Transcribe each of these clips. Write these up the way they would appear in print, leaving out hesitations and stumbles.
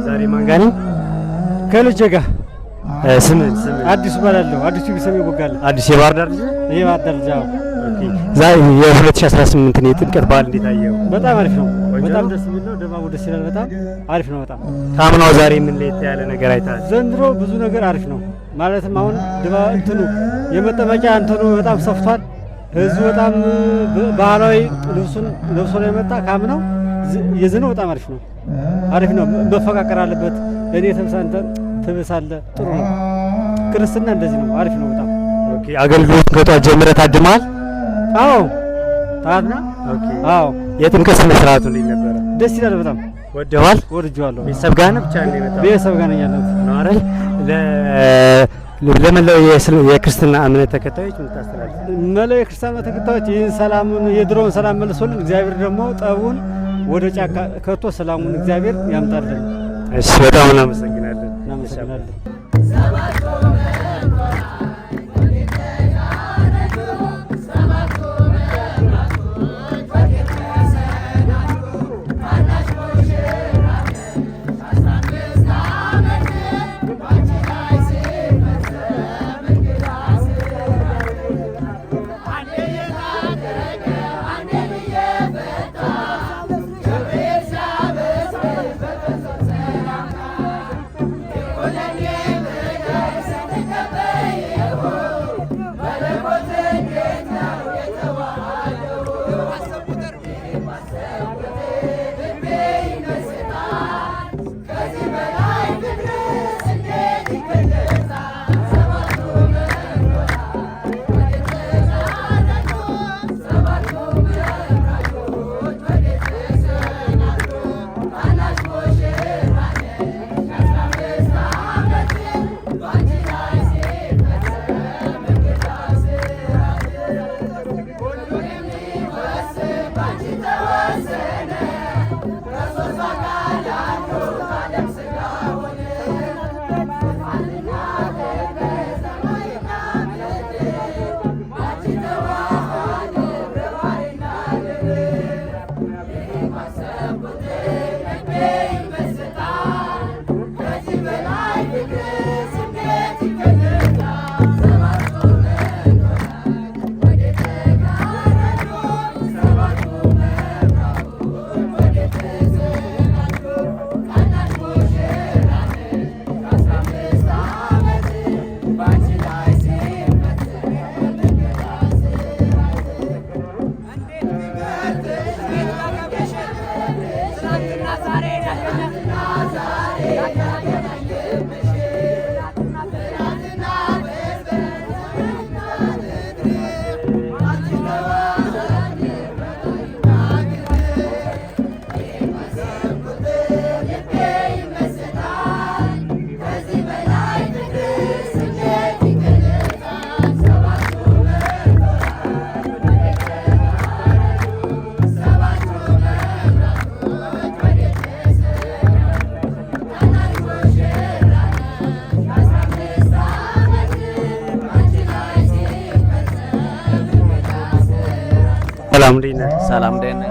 ዛሬ ማን ጋር ነኝ? ከልጄ ጋር። ስምን አዲሱ ባላለሁ አዲሱ ቢሰሚ ይወጋል። አዲስ የባህር ዳር ልጅ የባህር ዳር ልጅ። ዛሬ የ2018 የጥምቀት በዓል እንዴት አየው? በጣም አሪፍ ነው። በጣም ደስ የሚል ነው። ድባቡ ደስ ይላል። በጣም አሪፍ ነው። በጣም ካምናው ዛሬ ምን ለየት ያለ ነገር አይታል? ዘንድሮ ብዙ ነገር አሪፍ ነው። ማለትም አሁን እንትኑ የመጠመቂያ እንትኑ በጣም ሰፍቷል። ህዝቡ በጣም ባህላዊ ልብሱን ለብሶ ነው የመጣ። ካምናው የዘነው በጣም አሪፍ ነው። አሪፍ ነው። መፈቃቀር አለበት። እኔ ተምሳንተ ትብሳለ ጥሩ ነው። ክርስትና እንደዚህ ነው። አሪፍ ነው በጣም። ኦኬ አገልግሎት ከጧት ጀምረህ ታድመሃል? አዎ ታድና። ኦኬ አዎ የጥምቀት ስነ ስርዓቱ እንዴት ነበር? ደስ ይላል በጣም። ወደዋል? ወድጄዋለሁ። ቤተሰብ ጋር ነው ብቻ ነው የመጣው? ቤተሰብ ጋር ነኝ ያለሁት ነው አይደል? ለመላው የክርስትና እምነት ተከታዮች ምታስተላልፍ? መላው የክርስትና ተከታዮች ይህን ሰላሙን የድሮውን ሰላም መልሶልን እግዚአብሔር ደግሞ ጠቡን ወደ ጫካ ከቶ ሰላሙን እግዚአብሔር ያምጣልን። እሺ በጣም እናመሰግናለን። እናመሰግናለን። ሰላም እንዴት ነህ? ሰላም እንዴት ነህ?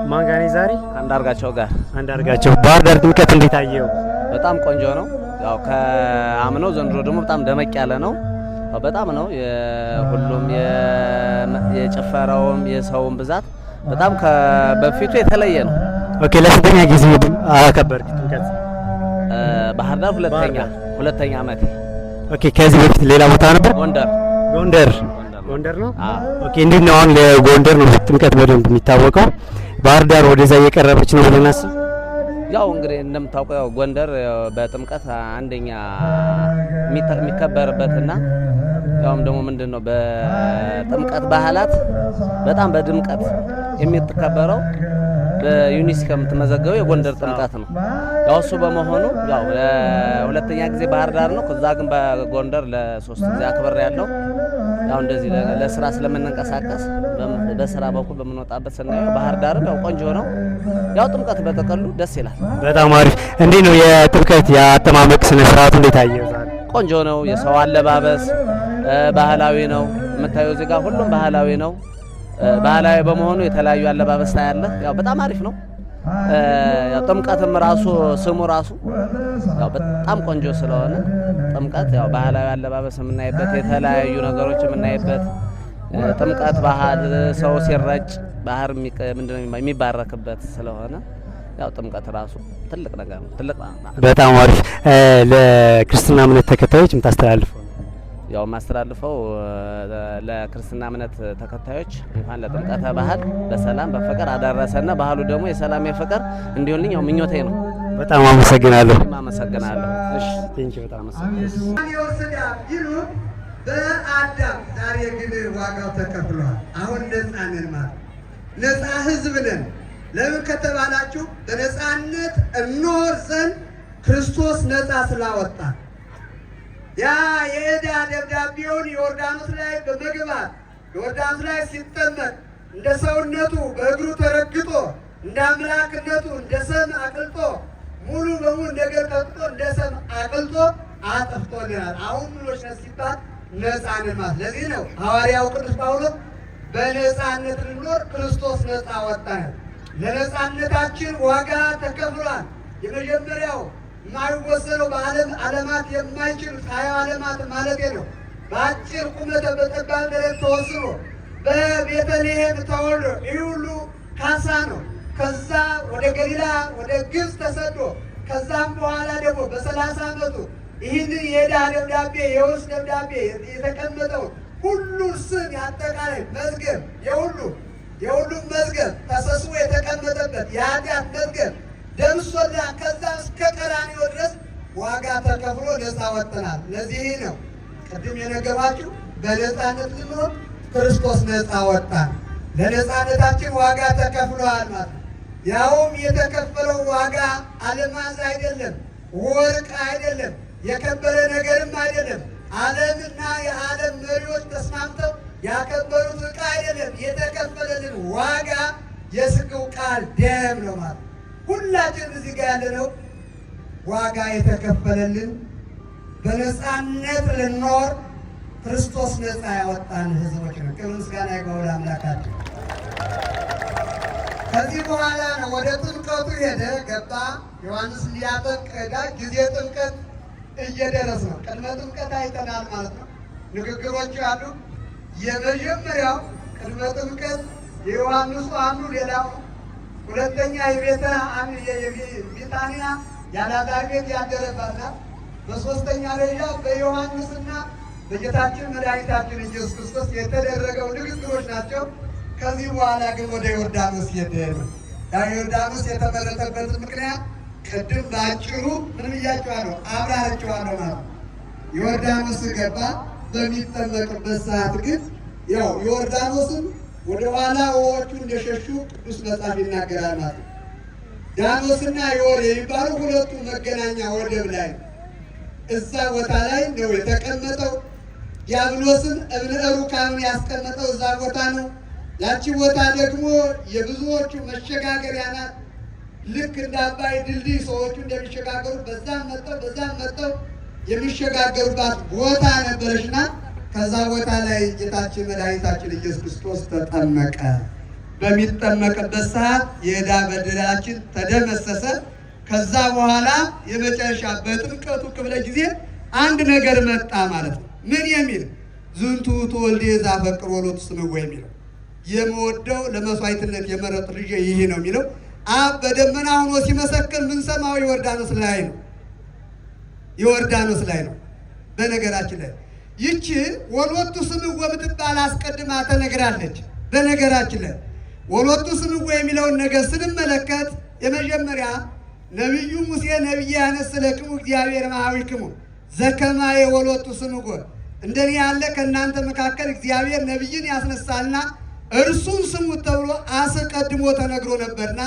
ማን ጋር ነህ ዛሬ? አንዳርጋቸው ጋር። አንዳርጋቸው ባህር ዳር ጥምቀት እንዴት አየው? በጣም ቆንጆ ነው። ያው ከአምናው ዘንድሮ ደግሞ በጣም ደመቅ ያለ ነው። በጣም ነው ሁሉም የጭፈራውም የሰውም ብዛት በጣም ከበፊቱ የተለየ ነው። ኦኬ ለስንተኛ ጊዜ አከበርክ ጥምቀት? ባህር ዳር ሁለተኛ ዓመት። ኦኬ ከዚህ በፊት ሌላ ቦታ ነበር? ጎንደር ነው። ኦኬ እንዴት ነው አሁን ለጎንደር ነው ጥምቀት በደንብ የሚታወቀው? ባህር ዳር ወደዛ እየቀረበች ነው ብለን አስብ። ያው እንግዲህ እንደምታውቀው ያው ጎንደር በጥምቀት አንደኛ የሚከበርበትና ያውም ደግሞ ምንድነው በጥምቀት ባህላት በጣም በድምቀት የሚተከበረው በዩኒስኮ የምትመዘገበው የጎንደር ጥምቀት ነው። ያው እሱ በመሆኑ ያው ለሁለተኛ ጊዜ ባህር ዳር ነው። ከዛ ግን በጎንደር ለሶስት ጊዜ አክብሬ ያለው ያው እንደዚህ ለስራ ስለምንንቀሳቀስ በስራ በኩል በመንወጣበት ስናየው ባህር ዳርም ያው ቆንጆ ነው። ያው ጥምቀት በተቀሉ ደስ ይላል። በጣም አሪፍ። እንዴት ነው የጥምቀት የአጠማመቅ ስነ ስርዓቱ እንዴት አየው? ቆንጆ ነው። የሰው አለባበስ ባህላዊ ነው። የምታየው እዚህ ጋር ሁሉም ባህላዊ ነው። ባህላዊ በመሆኑ የተለያዩ አለባበስ ታያለህ። ያው በጣም አሪፍ ነው። ያው ጥምቀትም ራሱ ስሙ ራሱ ያው በጣም ቆንጆ ስለሆነ ጥምቀት ያው ባህላዊ አለባበስ የምናይበት የተለያዩ ነገሮች የምናይበት ጥምቀት ባህል ሰው ሲረጭ ባህር ምንድነው የሚባረክበት ስለሆነ ያው ጥምቀት ራሱ ትልቅ ነገር ነው። ትልቅ በጣም አሪፍ። ለክርስትና እምነት ተከታዮች የምታስተላልፈው? ያው ማስተላልፈው ለክርስትና እምነት ተከታዮች እንኳን ለጥምቀተ ባህል በሰላም በፍቅር አደረሰና ባህሉ ደግሞ የሰላም የፍቅር እንዲሆንልኝ ያው ምኞቴ ነው። በጣም አመሰግናለሁ። እሺ ቴንኪ በጣም አመሰግናለሁ። በአዳም ዛሬ ግን ዋጋው ተከፍሏል። አሁን ነፃ ነን ማለት ነፃ ህዝብ ነን። ለምን ከተባላችሁ በነፃነት እንኖር ዘንድ ክርስቶስ ነፃ ስላወጣ ያ የዕዳ ደብዳቤውን ዮርዳኖስ ላይ በመግባት ዮርዳኖስ ላይ ሲጠመቅ እንደ ሰውነቱ በእግሩ ተረግጦ እንደ አምላክነቱ እንደ ሰም አቅልጦ ሙሉ በሙሉ ነገር ቀጥቶ እንደ ሰም አቅልጦ አጥፍቶልናል። አሁን ምኖች ነን ሲባል ነፃ ነን ማለት። ለዚህ ነው ሐዋርያው ቅዱስ ጳውሎስ በነፃነት ልኖር ክርስቶስ ነፃ ወጣን። ለነፃነታችን ዋጋ ተከፍሏል። የመጀመሪያው የማይወሰነው በዓለም ዓለማት የማይችሉት 20 ዓለማት ማለት ነው። በአጭር ቁመተ በጠባብ ደረት ተወስኖ በቤተልሔም ተወልዶ ይህ ሁሉ ካሳ ነው። ከዛ ወደ ገሊላ ወደ ግብፅ ተሰዶ ከዛም በኋላ ደግሞ በ30 ዓመቱ ይህንን የዕዳ ደብዳቤ የውርስ ደብዳቤ የተቀመጠው ሁሉን ስም ያጠቃላይ መዝገብ የሁሉም መዝገብ ተሰብስቦ የተቀመጠበት የኃጢአት መዝገብ ደምሶና ከዛ እስከ ቀራንዮ ድረስ ዋጋ ተከፍሎ ነፃ ወጥተናል። ለዚህ ነው ቅድም የነገሯችሁ በነፃነት ልንኖር ክርስቶስ ነፃ ወጣን። ለነፃነታችን ዋጋ ተከፍሏል ማለት ያውም የተከፈለው ዋጋ አልማዝ አይደለም፣ ወርቅ አይደለም፣ የከበረ ነገርም አይደለም። ዓለምና የዓለም መሪዎች ተስማምተው ያከበሩት ዕቃ አይደለም። የተከፈለልን ዋጋ የሥጋው ቃል ደም ነው ማለት ሁላችንም እዚህ ጋር ያለነው ዋጋ የተከፈለልን በነፃነት ልንኖር ክርስቶስ ነፃ ያወጣን ሕዝቦች ነው። ክብር ምስጋና ይግባው ለአምላካችን። ከዚህ በኋላ ነው ወደ ጥምቀቱ ሄደ ገባ። ዮሐንስ ሊያጠምቅ ሄዳ ጊዜ ጥምቀት እየደረስ ነው። ቅድመ ጥምቀት አይተናል ማለት ነው። ንግግሮች አሉ። የመጀመሪያው ቅድመ ጥምቀት የዮሐንሱ አንዱ ሌላው፣ ሁለተኛ የቢታንያ የአልዓዛር ቤት ያደረባት ናት። በሶስተኛ ደረጃ በዮሐንስና በጌታችን መድኃኒታችን ኢየሱስ ክርስቶስ የተደረገው ንግግሮች ናቸው። ከዚህ በኋላ ግን ወደ ዮርዳኖስ ሄደ። ያ ዮርዳኖስ የተመረጠበት ምክንያት ቅድም በአጭሩ ምን ብያቸዋለሁ? አብራራቸዋለሁ ማለት ዮርዳኖስ ገባ። በሚጠመቅበት ሰዓት ግን ያው ዮርዳኖስን ወደ ኋላ ውኆቹ እንደሸሹ ቅዱስ መጽሐፍ ይናገራል ማለት ነው። ዳኖስና ዮር የሚባሉ ሁለቱ መገናኛ ወደብ ላይ እዛ ቦታ ላይ ነው የተቀመጠው። ዲያብሎስን እብነ ሩካምን ያስቀመጠው እዛ ቦታ ነው። ያቺ ቦታ ደግሞ የብዙዎቹ መሸጋገሪያ ናት። ልክ እንደ አባይ ድልድይ ሰዎቹ እንደሚሸጋገሩት በዛም መጥተው የሚሸጋገሩባት ቦታ ነበረችና ከዛ ቦታ ላይ ጌታችን መድኃኒታችን ኢየሱስ ክርስቶስ ተጠመቀ። በሚጠመቅበት ሰዓት የዕዳ በደላችን ተደመሰሰ። ከዛ በኋላ የመጨረሻ በጥምቀቱ ክፍለ ጊዜ አንድ ነገር መጣ ማለት ነው። ምን የሚል? ዝንቱ ተወልደ ዘአፈቅሮ ሎቱ ስምዖ የሚለው የምወደው ለመስዋዕትነት የመረጥኩት ልጄ ይህ ነው የሚለው አብ በደመና ሆኖ ሲመሰክር ምንሰማው ዮርዳኖስ ላይ ነው። በነገራችን ላይ ይቺ ወሎቱ ስምዖ የምትባል አስቀድማ ተነግራለች። በነገራችን ላይ ወሎቱ ስምዖ የሚለውን ነገር ስንመለከት የመጀመሪያ ነቢዩ ሙሴ ነቢየ ያነስለክሙ እግዚአብሔር መሐዊክሙ ዘከማየ ወሎቱ ስምዖ፣ እንደኔ ያለ ከእናንተ መካከል እግዚአብሔር ነቢይን ያስነሳልና እርሱን ስሙት ተብሎ አስቀድሞ ተነግሮ ነበርና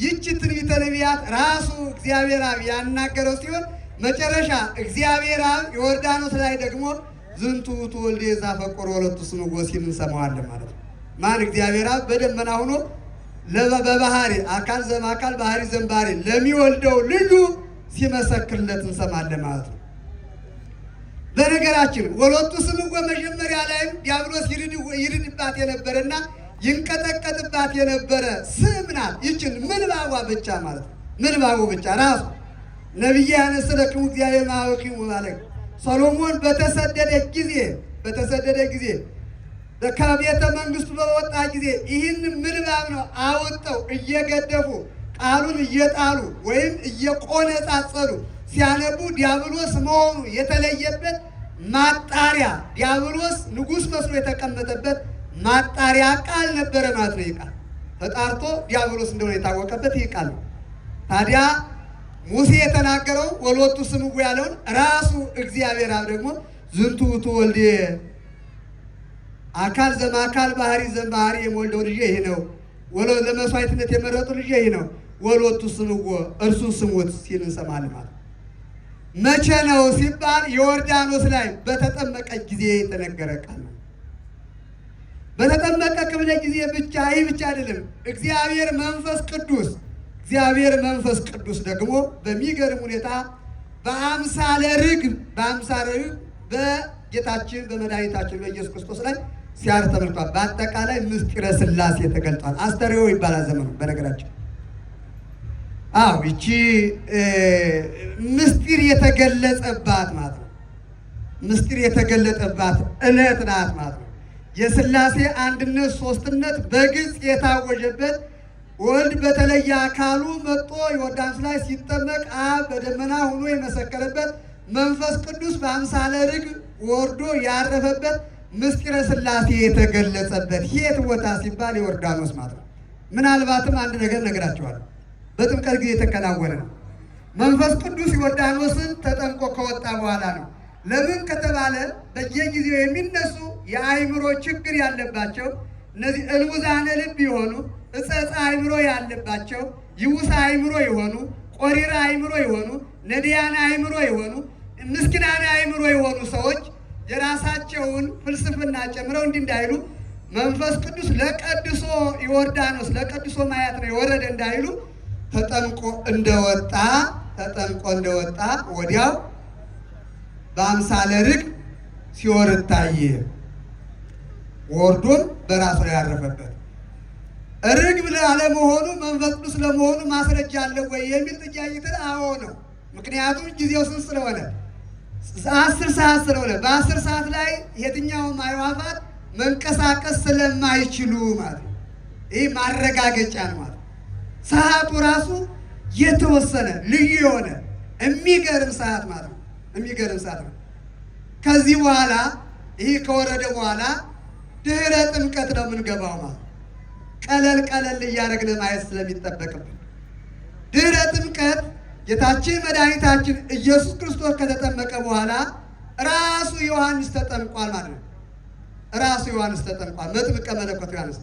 ይቺ ትንቢተ ነቢያት ራሱ እግዚአብሔር አብ ያናገረው ሲሆን መጨረሻ እግዚአብሔር አብ ዮርዳኖስ ላይ ደግሞ ዝንቱ ተወልደ ዘአፈቅሮ ሎቱ ስምዖ ሲል እንሰማዋለን ማለት ነው። ማን? እግዚአብሔር አብ በደመና ሆኖ በባህሪ አካል ዘማካል ባህሪ ዘንባሪ ለሚወልደው ልጁ ሲመሰክርለት እንሰማለን ማለት ነው። በነገራችን ወሎቱ ስምዖ መጀመሪያ ላይም ዲያብሎስ ይርድባት የነበረና ይንቀጠቀጥባት የነበረ ስም ናት። ይችን ምንባቧ ብቻ ማለት ነው። ምንባቡ ብቻ ራሱ ነቢይ ያነሰለክሙ እግዚአብሔር ማወቂሙ ማለት ሰሎሞን በተሰደደ ጊዜ ከቤተ መንግስቱ በወጣ ጊዜ ይህን ምንባብ ነው አወጣው እየገደፉ ቃሉን እየጣሉ ወይም እየቆነጻጸሉ ሲያነቡ ዲያብሎስ መሆኑ የተለየበት ማጣሪያ ዲያብሎስ ንጉሥ መስሎ የተቀመጠበት ማጣሪያ ቃል ነበረ ማለት ነው። ይቃል ተጣርቶ ዲያብሎስ እንደሆነ የታወቀበት ይህ ቃል ነው። ታዲያ ሙሴ የተናገረው ወሎቱ ስምዑ ያለውን ራሱ እግዚአብሔር አብ ደግሞ ዝንቱ ውእቱ ወልዴ አካል ዘማካል ባህሪ ዘባህሪ የሞልደው ልጄ ይህ ነው፣ ለመስዋዕትነት የመረጡ ልጄ ይህ ነው፣ ወሎቱ ስምዖ እርሱን ስሙት ሲል እንሰማለን ማለት ነው። መቼ ነው ሲባል ዮርዳኖስ ላይ በተጠመቀ ጊዜ የተነገረ ቃል ነው። በተጠመቀ ክብለ ጊዜ ብቻ ይህ ብቻ አይደለም። እግዚአብሔር መንፈስ ቅዱስ ደግሞ በሚገርም ሁኔታ በአምሳለ ርግብ በጌታችን በመድኃኒታችን በኢየሱስ ክርስቶስ ላይ ሲያር ተመልክቷል። በአጠቃላይ ምስጢረ ሥላሴ ተገልጧል። አስተርእዮ ይባላል ዘመኑ በነገራችን። ይቺ ምስጢር የተገለጸባት ማለት ነው። ምስጢር የተገለጠባት ዕለት ናት ማለት ነው። የሥላሴ አንድነት ሦስትነት በግልጽ የታወጀበት ወልድ በተለየ አካሉ መጥቶ ዮርዳኖስ ላይ ሲጠመቅ አብ በደመና ሆኖ የመሰከረበት መንፈስ ቅዱስ በአምሳለ ርግብ ወርዶ ያረፈበት ምስጢረ ሥላሴ የተገለጸበት የት ቦታ ሲባል ዮርዳኖስ ማለት ነው። ምናልባትም አንድ ነገር ነግራቸዋለሁ። በጥምቀት ጊዜ የተከናወነ ነው። መንፈስ ቅዱስ ዮርዳኖስን ተጠምቆ ከወጣ በኋላ ነው። ለምን ከተባለ በየጊዜው የሚነሱ የአእምሮ ችግር ያለባቸው እነዚህ እልውዛነ ልብ የሆኑ እጸጸ አእምሮ ያለባቸው ይውሳ አእምሮ የሆኑ ቆሪራ አእምሮ የሆኑ ነዲያና አእምሮ የሆኑ ምስኪናና አእምሮ የሆኑ ሰዎች የራሳቸውን ፍልስፍና ጨምረው እንዲህ እንዳይሉ መንፈስ ቅዱስ ለቀድሶ ዮርዳኖስ ለቀድሶ ማያት ነው የወረደ እንዳይሉ ተጠምቆ እንደወጣ ወዲያው በአምሳለ ርግብ ሲወርድ ታየ። ወርዶም በራሱ ላይ ያረፈበት ርግብ ለመሆኑ መንፈስ ቅዱስ ለመሆኑ ማስረጃ አለ ወይ የሚል ጥያቄ አዎ ነው። ምክንያቱም ጊዜው ስንት ስለሆነ 10 ሰዓት ስለሆነ በ10 ሰዓት ላይ የትኛውም አዕዋፋት መንቀሳቀስ ስለማይችሉ ማለት ነው። ይህ ማረጋገጫ ነው ማለት ሰዓቱ ራሱ የተወሰነ ልዩ የሆነ የሚገርም ሰዓት ማለት ነው። የሚገርም ሰዓት ነው። ከዚህ በኋላ ይህ ከወረደ በኋላ ድህረ ጥምቀት ነው የምንገባው ማለት ቀለል እያደረግን ማየት ስለሚጠበቅብን ድህረ ጥምቀት ጌታችን መድኃኒታችን ኢየሱስ ክርስቶስ ከተጠመቀ በኋላ ራሱ ዮሐንስ ተጠምቋል ማለት ነው። ራሱ ዮሐንስ ተጠምቋል። መጥምቀ መለኮት ዮሐንስ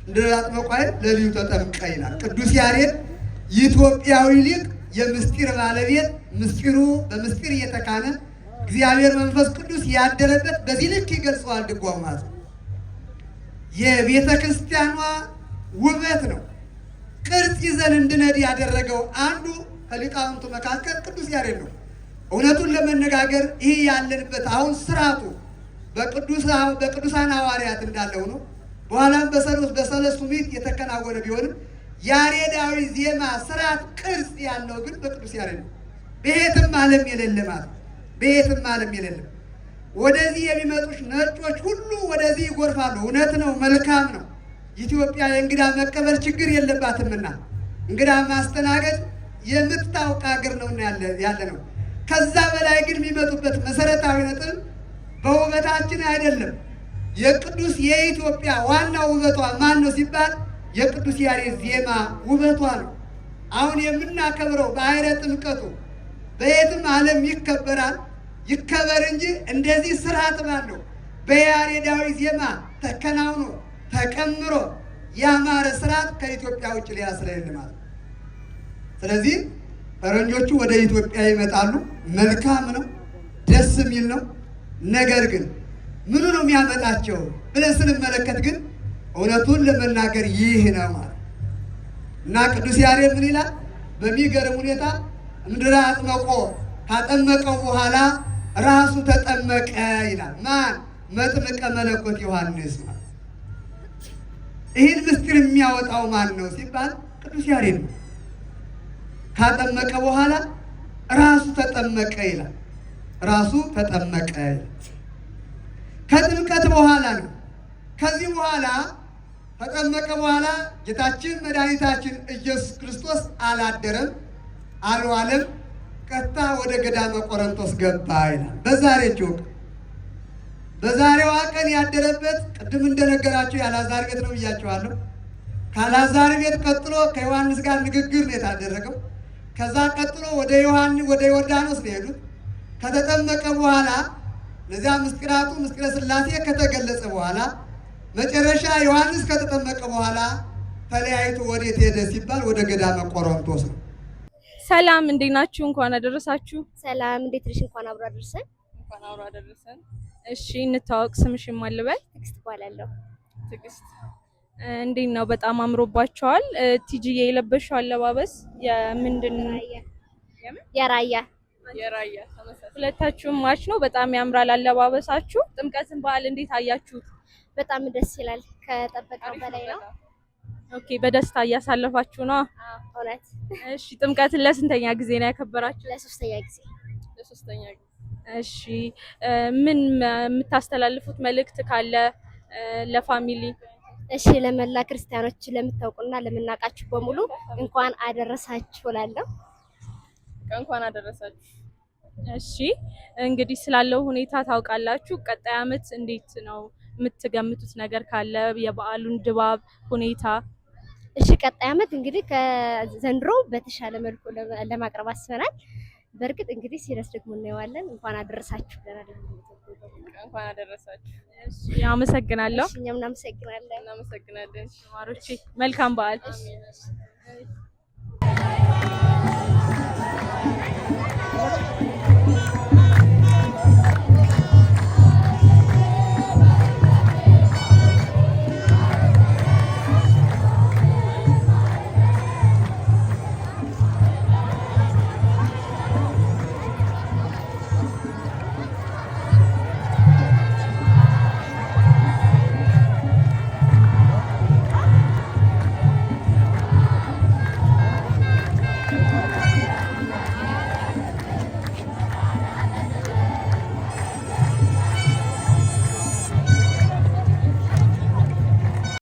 እንደአጥመቋይ ለልዩ ተጠምቀ ይላል ቅዱስ ያሬድ። ኢትዮጵያዊ ሊቅ የምስጢር ባለቤት ምስጢሩ በምስጢር እየተካነ እግዚአብሔር መንፈስ ቅዱስ ያደረበት በዚህ ልክ ይገልጸዋል። ድጓው ማለት ነው የቤተ ክርስቲያኗ ውበት ነው። ቅርጽ ይዘን እንድነድ ያደረገው አንዱ ከሊቃውንቱ መካከል ቅዱስ ያሬድ ነው። እውነቱን ለመነጋገር ይህ ያለንበት አሁን ስርዓቱ በቅዱሳን ሐዋርያት እንዳለው ነው። በኋላም በሰለስቱ ምዕት የተከናወነ ቢሆንም ያሬዳዊ ዜማ ስርዓት ቅርጽ ያለው ግን በቅዱስ ያሬድ ነው። በየትም ዓለም የሌለ ማለት በየትም ዓለም የሌለ። ወደዚህ የሚመጡት ነጮች ሁሉ ወደዚህ ይጎርፋሉ። እውነት ነው፣ መልካም ነው። ኢትዮጵያ የእንግዳ መቀበል ችግር የለባትምና እንግዳ ማስተናገድ የምታውቅ ሀገር ነውና ያለ ነው። ከዛ በላይ ግን የሚመጡበት መሰረታዊ ነጥብ በውበታችን አይደለም። የቅዱስ የኢትዮጵያ ዋናው ውበቷ ማን ነው ሲባል የቅዱስ ያሬድ ዜማ ውበቷ ነው። አሁን የምናከብረው ባሕረ ጥምቀቱ በየትም ዓለም ይከበራል። ይከበር እንጂ እንደዚህ ስርዓት ባለው በያሬዳዊ ዜማ ተከናውኖ ተቀምሮ ያማረ ስርዓት ከኢትዮጵያ ውጭ ሌላ ስለሌለ ማለት ነው። ስለዚህ ፈረንጆቹ ወደ ኢትዮጵያ ይመጣሉ። መልካም ነው፣ ደስ የሚል ነው። ነገር ግን ምኑ ነው የሚያመጣቸው ብለን ስንመለከት ግን እውነቱን ለመናገር ይህ ነው ማለት እና ቅዱስ ያሬድ ምን ይላል? በሚገርም ሁኔታ ምድረ አጥመቆ ካጠመቀው በኋላ ራሱ ተጠመቀ ይላል። ማን? መጥምቀ መለኮት ዮሐንስ ማለት ይህን ምስጢር የሚያወጣው ማን ነው ሲባል ቅዱስ ያሬድ ነው። ካጠመቀ በኋላ ራሱ ተጠመቀ ይላል። ራሱ ተጠመቀ ከጥምቀት በኋላ ነው። ከዚህ በኋላ ተጠመቀ በኋላ ጌታችን መድኃኒታችን ኢየሱስ ክርስቶስ አላደረም፣ አልዋለም፣ ቀጥታ ወደ ገዳመ ቆሮንቶስ ገባ ይላል። በዛሬዋ ቀን ያደረበት ቅድም እንደነገራችሁ የአልዓዛር ቤት ነው ብያችኋለሁ። ከአልዓዛር ቤት ቀጥሎ ከዮሐንስ ጋር ንግግር ነው የታደረገው። ከዛ ቀጥሎ ወደ ዮርዳኖስ ነው የሄዱት። ከተጠመቀ በኋላ እነዚያ ምስጢራቱ ምስጢረ ሥላሴ ከተገለጸ በኋላ መጨረሻ ዮሐንስ ከተጠመቀ በኋላ ተለያይቶ ወዴት ሄደ ሲባል ወደ ገዳመ ቆሮንቶስ ነው። ሰላም እንዴት ናችሁ? እንኳን አደረሳችሁ። ሰላም እንዴት ነሽ? እንኳን አብሮ አደረሰን። እንኳን አብሮ አደረሰን። እሺ እንታወቅ። ስምሽን ማን ልበል? ትዕግስት እባላለሁ። ትዕግስት እንዴት ነው? በጣም አምሮባቸዋል። ቲጂዬ የለበሽው አለባበስ የምንድን ነው? የራያ ሁለታችሁም ማች ነው። በጣም ያምራል አለባበሳችሁ። ጥምቀትን በዓል እንዴት አያችሁት? በጣም ደስ ይላል። ከጠበቅነው በላይ ነው። ኦኬ በደስታ እያሳለፋችሁ ነው? እውነት። እሺ ጥምቀትን ለስንተኛ ጊዜ ነው ያከበራችሁ? ለሶስተኛ ጊዜ። እሺ ምን የምታስተላልፉት መልእክት ካለ ለፋሚሊ? እሺ ለመላ ክርስቲያኖች ለምታውቁና ለምናውቃችሁ በሙሉ እንኳን አደረሳችሁ እላለሁ። እንኳን አደረሳችሁ። እሺ እንግዲህ ስላለው ሁኔታ ታውቃላችሁ። ቀጣይ ዓመት እንዴት ነው የምትገምቱት ነገር ካለ የበዓሉን ድባብ ሁኔታ? እሺ ቀጣይ ዓመት እንግዲህ ከዘንድሮ በተሻለ መልኩ ለማቅረብ አስበናል። በእርግጥ እንግዲህ ሲደርስ ደግሞ እናየዋለን። እንኳን አደረሳችሁ ብለናል። እንኳን አደረሳችሁ። እሺ አመሰግናለሁ። እኛም እናመሰግናለን። ተማሪዎቼ መልካም በዓል።